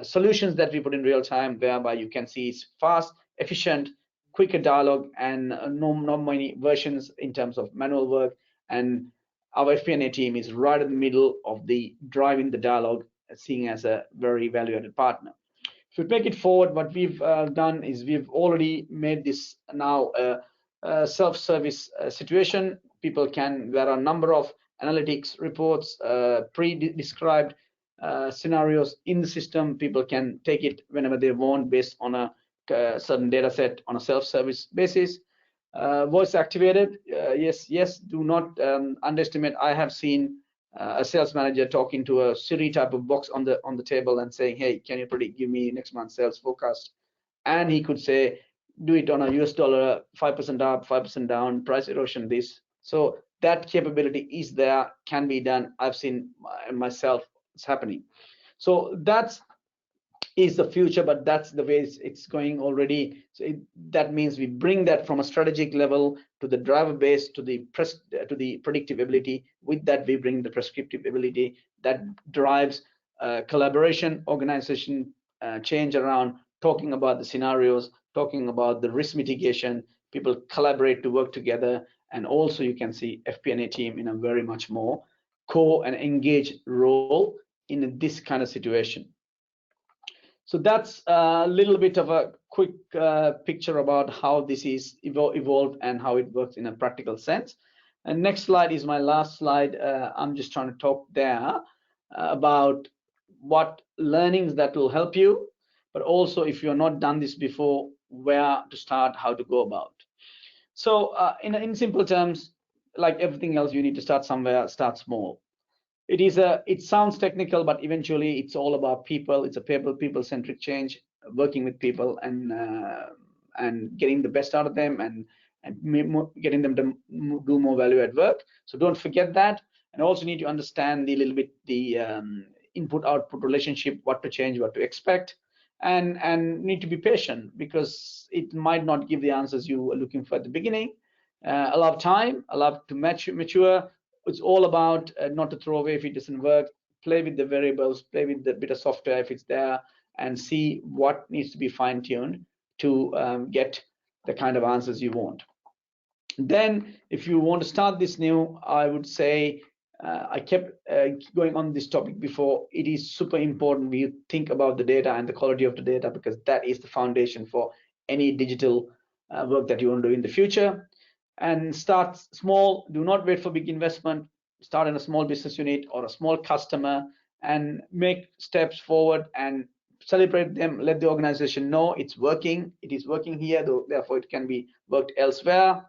solutions that we put in real time, whereby you can see it's fast, efficient, quicker dialogue, and no many versions in terms of manual work. And our FP&A team is right in the middle of the driving the dialogue, seeing as a very value-added partner. If we take it forward, what we've done is we've already made this now a self-service situation. There are a number of analytics reports, pre-described scenarios in the system. People can take it whenever they want based on a certain data set on a self-service basis. Voice activated, yes, do not underestimate. I have seen a sales manager talking to a Siri type of box on the table and saying, hey, can you give me next month's sales forecast? And he could say, do it on a US dollar, 5% up, 5% down, price erosion, this. So that capability is there, can be done. I've seen myself, it's happening. So that is the future, but that's the way it's going already. So that means we bring that from a strategic level to the driver base, to the predictive ability. With that, we bring the prescriptive ability that drives collaboration, organization change around talking about the scenarios, talking about the risk mitigation. People collaborate to work together, and also you can see FP&A team in a very much more core and engaged role in this kind of situation. So that's a little bit of a quick picture about how this is evolved and how it works in a practical sense. And next slide is my last slide. I'm just trying to talk there about what learnings that will help you, but also if you're not done this before, where to start, how to go about. So in simple terms, like everything else, you need to start somewhere, start small. It sounds technical, but eventually it's all about people. It's a people-centric change, working with people and getting the best out of them and getting them to do more value at work. So don't forget that. And also need to understand the input-output relationship, what to change, what to expect. and need to be patient, because it might not give the answers you were looking for at the beginning. Allow time, allow to mature. It's all about not to throw away if it doesn't work. Play with the variables, play with the bit of software if it's there, and see what needs to be fine-tuned to get the kind of answers you want. Then, if you want to start this new, I would say, I kept going on this topic before. It is super important we think about the data and the quality of the data, because that is the foundation for any digital work that you want to do in the future. And start small. Do not wait for big investment. Start in a small business unit or a small customer and make steps forward and celebrate them. Let the organization know it's working. It is working here, though, therefore it can be worked elsewhere.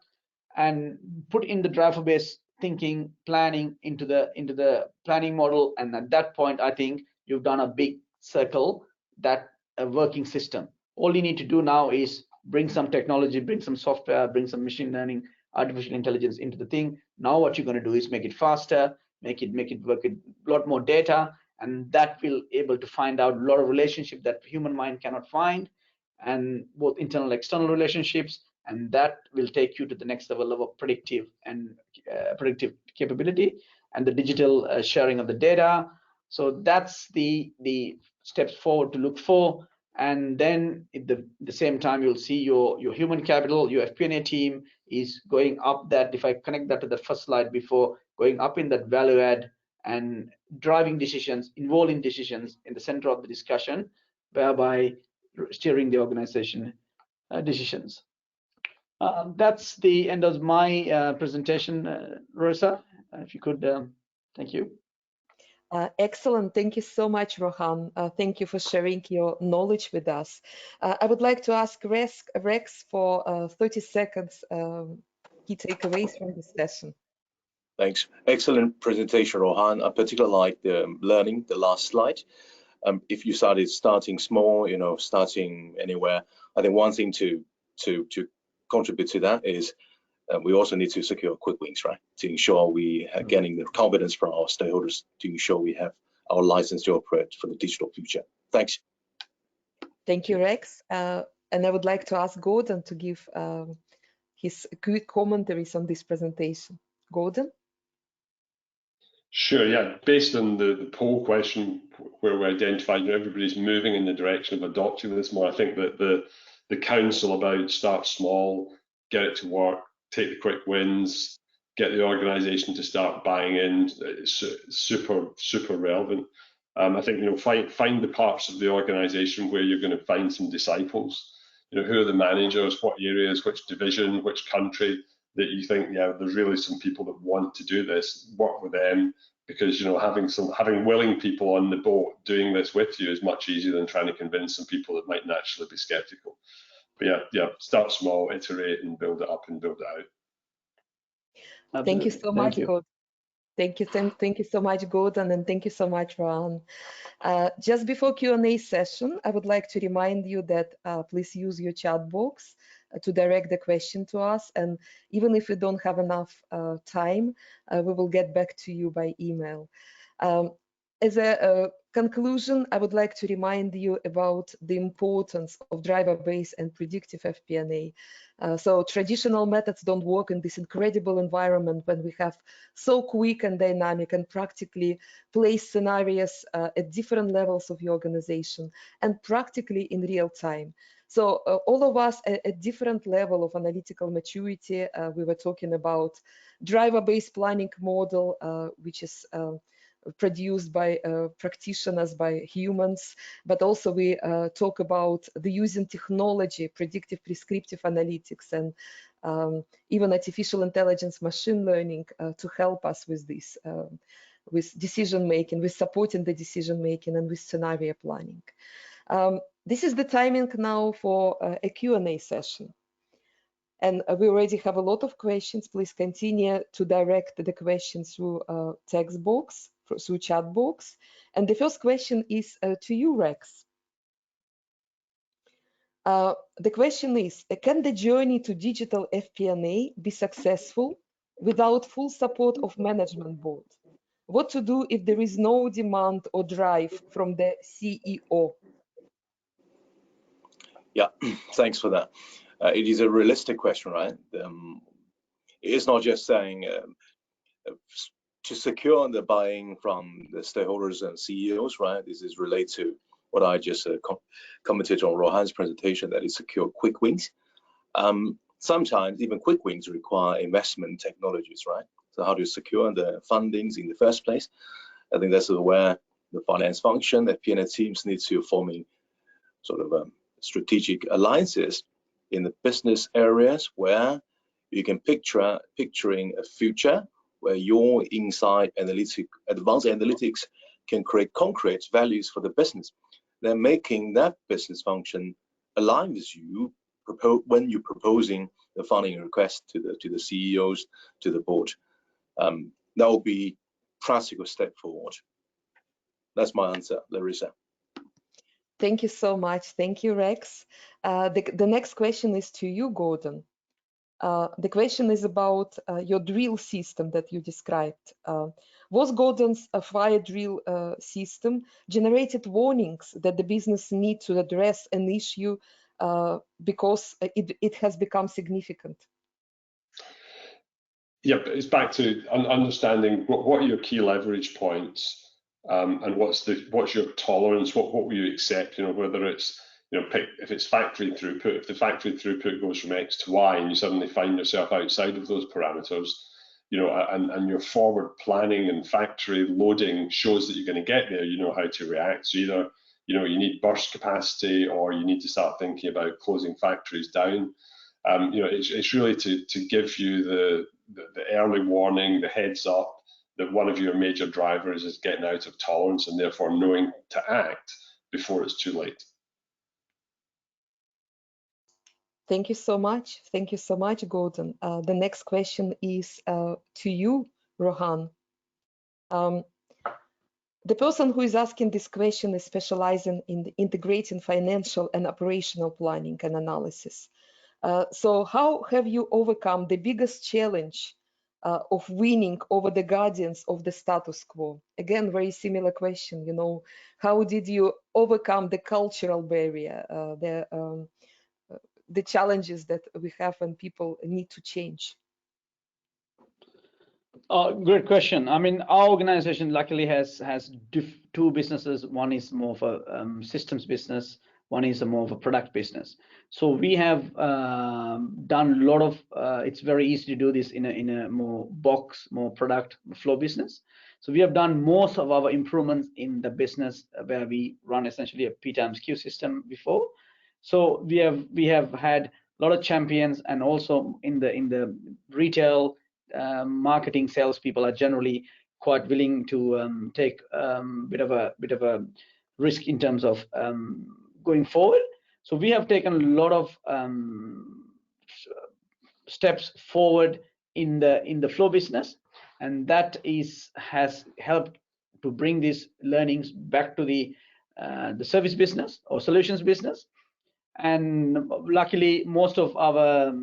And put in the driver-based thinking, planning into the planning model. And at that point, I think you've done a big circle, that a working system. All you need to do now is bring some technology, bring some software, bring some machine learning, artificial intelligence into the thing. Now what you're going to do is make it faster, make it work with a lot more data, and that will able to find out a lot of relationships that human mind cannot find, and both internal external relationships, and that will take you to the next level of predictive and predictive capability and the digital sharing of the data. So that's the steps forward to look for. And then at the same time, you'll see your human capital, your FP&A team is going up that. If I connect that to the first slide before, going up in that value add and driving decisions, involving decisions in the center of the discussion, whereby steering the organization decisions. That's the end of my presentation, Rosa. If you could, thank you. Excellent. Thank you so much, Rohan. Thank you for sharing your knowledge with us. I would like to ask Rex for 30 seconds key takeaways from this session. Thanks. Excellent presentation, Rohan. I particularly like the learning, the last slide. If you starting small, starting anywhere, I think one thing to contribute to that is we also need to secure quick wins, right? To ensure we are getting the confidence from our stakeholders, to ensure we have our license to operate for the digital future. Thanks. Thank you, Rex. And I would like to ask Gordon to give his quick commentaries on this presentation. Gordon? Sure, yeah. Based on the poll question where we identified everybody's moving in the direction of adopting this more, I think that the counsel about start small, get it to work, take the quick wins, get the organization to start buying in, it's super relevant. I think, find the parts of the organization where you're going to find some disciples. Who are the managers, what areas, which division, which country, that you think, yeah, there's really some people that want to do this, work with them, because having willing people on the boat doing this with you is much easier than trying to convince some people that might naturally be skeptical. But yeah, start small, iterate, and build it up and build it out. Absolutely. Thank you so much, Gordon. Thank you so much, Gordon, and thank you so much, Rohan. Just before Q&A session, I would like to remind you that please use your chat box to direct the question to us. And even if we don't have enough time, we will get back to you by email. As a conclusion, I would like to remind you about the importance of driver-based and predictive FP&A. So traditional methods don't work in this incredible environment when we have so quick and dynamic and practically place scenarios at different levels of the organization and practically in real time. So all of us at different level of analytical maturity, we were talking about driver-based planning model, which is produced by practitioners, by humans, but also we talk about the using technology, predictive prescriptive analytics, and even artificial intelligence, machine learning to help us with this, with decision making, with supporting the decision making, and with scenario planning. This is the timing now for a Q&A session. And we already have a lot of questions. Please continue to direct the questions through text box, through chat box. And the first question is to you, Rex. The question is, can the journey to digital FP&A be successful without full support of management board? What to do if there is no demand or drive from the CEO? Yeah, thanks for that. It is a realistic question, right? It's not just saying to secure the buying from the stakeholders and CEOs, right? This is related to what I just commented on Rohan's presentation, that is secure quick wins. Sometimes even quick wins require investment technologies, right? So how to secure the fundings in the first place? I think that's where the finance function, the FP&A teams need to forming sort of strategic alliances in the business areas where you can picturing a future where your insight advanced analytics can create concrete values for the business. Then making that business function align with you when you're proposing the funding request to the CEOs, to the board. That will be practical step forward. That's my answer, Larissa. Thank you so much. Thank you, Rex. The next question is to you, Gordon. The question is about your drill system that you described. Was Gordon's fire drill system generated warnings that the business need to address an issue because it has become significant? Yeah, but it's back to understanding what are your key leverage points, and what's your tolerance, what will you accept, whether it's, if it's factory throughput, if the factory throughput goes from X to Y and you suddenly find yourself outside of those parameters, and your forward planning and factory loading shows that you're going to get there, you know how to react. So either, you need burst capacity, or you need to start thinking about closing factories down. It's really to give you the early warning, the heads up that one of your major drivers is getting out of tolerance, and therefore knowing to act before it's too late. Thank you so much. Thank you so much, Gordon. The next question is to you, Rohan. The person who is asking this question is specializing in integrating financial and operational planning and analysis. So how have you overcome the biggest challenge of winning over the guardians of the status quo? Again, very similar question, how did you overcome the cultural barrier, the challenges that we have when people need to change? Great question. I mean, our organization luckily has two businesses. One is more of a systems business. One is more of a product business. So we have done a lot of. It's very easy to do this in a more product flow business. So we have done most of our improvements in the business where we run essentially a P times Q system before. So we have had a lot of champions, and also in the retail marketing salespeople are generally quite willing to take bit of a risk in terms of going forward. So we have taken a lot of steps forward in the flow business, and that has helped to bring these learnings back to the service business or solutions business. And luckily, most of our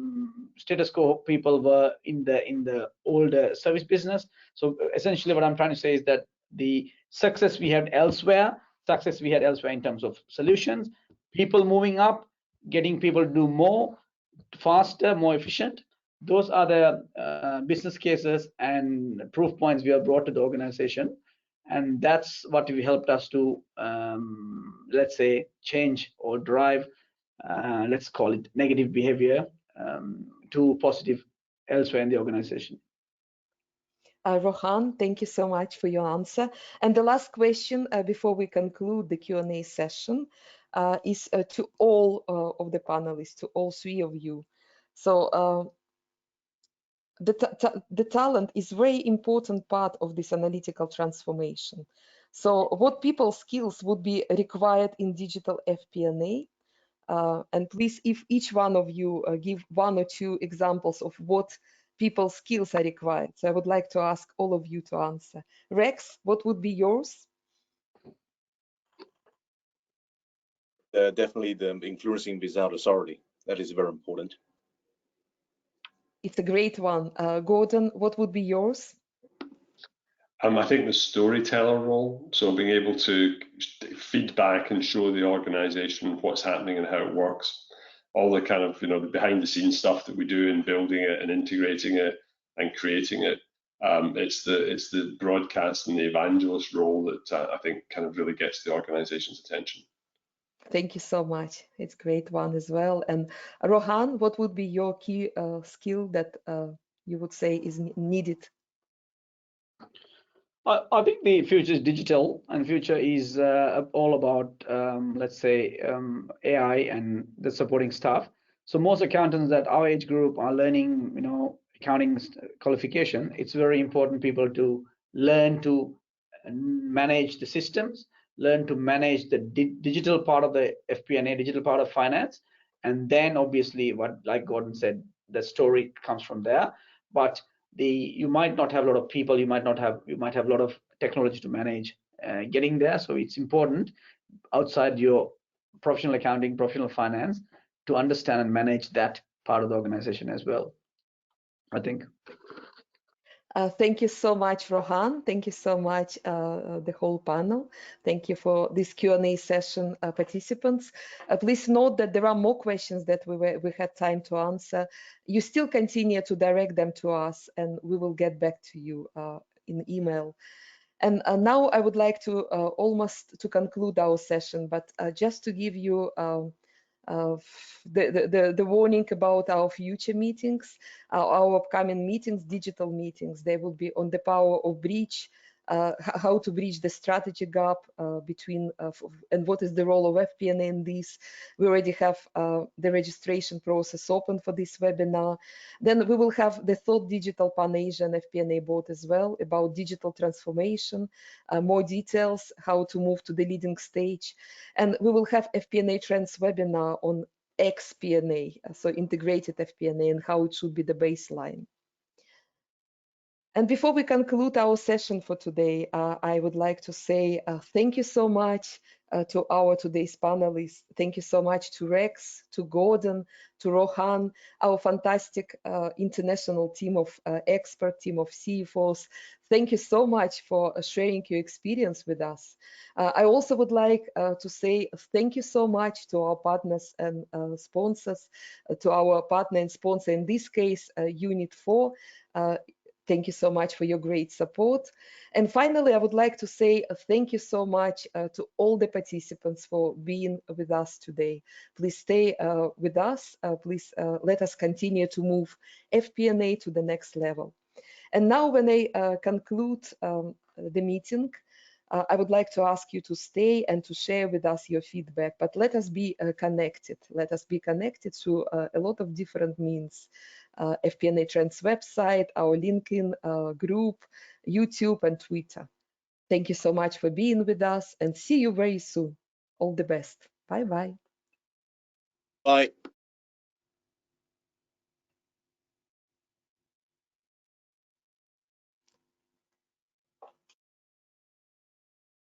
status quo people were in the older service business. So essentially, what I'm trying to say is that the success we had elsewhere in terms of solutions, people moving up, getting people to do more, faster, more efficient. Those are the business cases and proof points we have brought to the organization, and that's what we helped us to, let's say, change or drive. Let's call it negative behavior to positive elsewhere in the organization. Rohan, thank you so much for your answer. And the last question before we conclude the Q&A session is to all of the panelists, to all three of you. So the talent is very important part of this analytical transformation. So what people skills would be required in digital FP&A? And please, if each one of you give one or two examples of what people skills are required. So I would like to ask all of you to answer. Rex, what would be yours? Definitely the influencing without authority. That is very important. It's a great one. Gordon, what would be yours? I think the storyteller role, so being able to feed back and show the organisation what's happening and how it works, all the kind of, the behind the scenes stuff that we do in building it and integrating it and creating it. It's the broadcast and the evangelist role that I think kind of really gets the organisation's attention. Thank you so much. It's a great one as well. And Rohan, what would be your key skill that you would say is needed? I think the future is digital, and future is all about, let's say, AI and the supporting stuff. So most accountants that our age group are learning, accounting qualification. It's very important people to learn to manage the systems, learn to manage the digital part of the FP&A, digital part of finance, and then obviously what, like Gordon said, the story comes from there. But you might not have a lot of people, you might have a lot of technology to manage getting there. So it's important outside your professional accounting, professional finance, to understand and manage that part of the organization as well, I think. Thank you so much, Rohan. Thank you so much, the whole panel. Thank you for this Q&A session, participants. Please note that there are more questions that we had time to answer. You still continue to direct them to us, and we will get back to you in email. And now I would like to almost to conclude our session, but just to give you the warning about our future meetings, our upcoming meetings, digital meetings. They will be on the power of breach, how to bridge the strategy gap between and what is the role of FP&A in this. We already have the registration process open for this webinar. Then we will have the third digital Pan-Asian FP&A board as well about digital transformation, more details, how to move to the leading stage. And we will have FP&A Trends webinar on XP&A, so integrated FP&A, and how it should be the baseline. And before we conclude our session for today, I would like to say thank you so much to our today's panelists. Thank you so much to Rex, to Gordon, to Rohan, our fantastic international team of expert team of CFOs. Thank you so much for sharing your experience with us. I also would like to say thank you so much to our partners and sponsors, to our partner and sponsor, in this case, Unit 4. Thank you so much for your great support. And finally, I would like to say thank you so much to all the participants for being with us today. Please stay with us. Please let us continue to move FP&A to the next level. And now when I conclude the meeting, I would like to ask you to stay and to share with us your feedback, but let us be connected. Let us be connected through a lot of different means. FP&A Trends website, our LinkedIn group, YouTube, and Twitter. Thank you so much for being with us, and see you very soon. All the best. Bye-bye. Bye.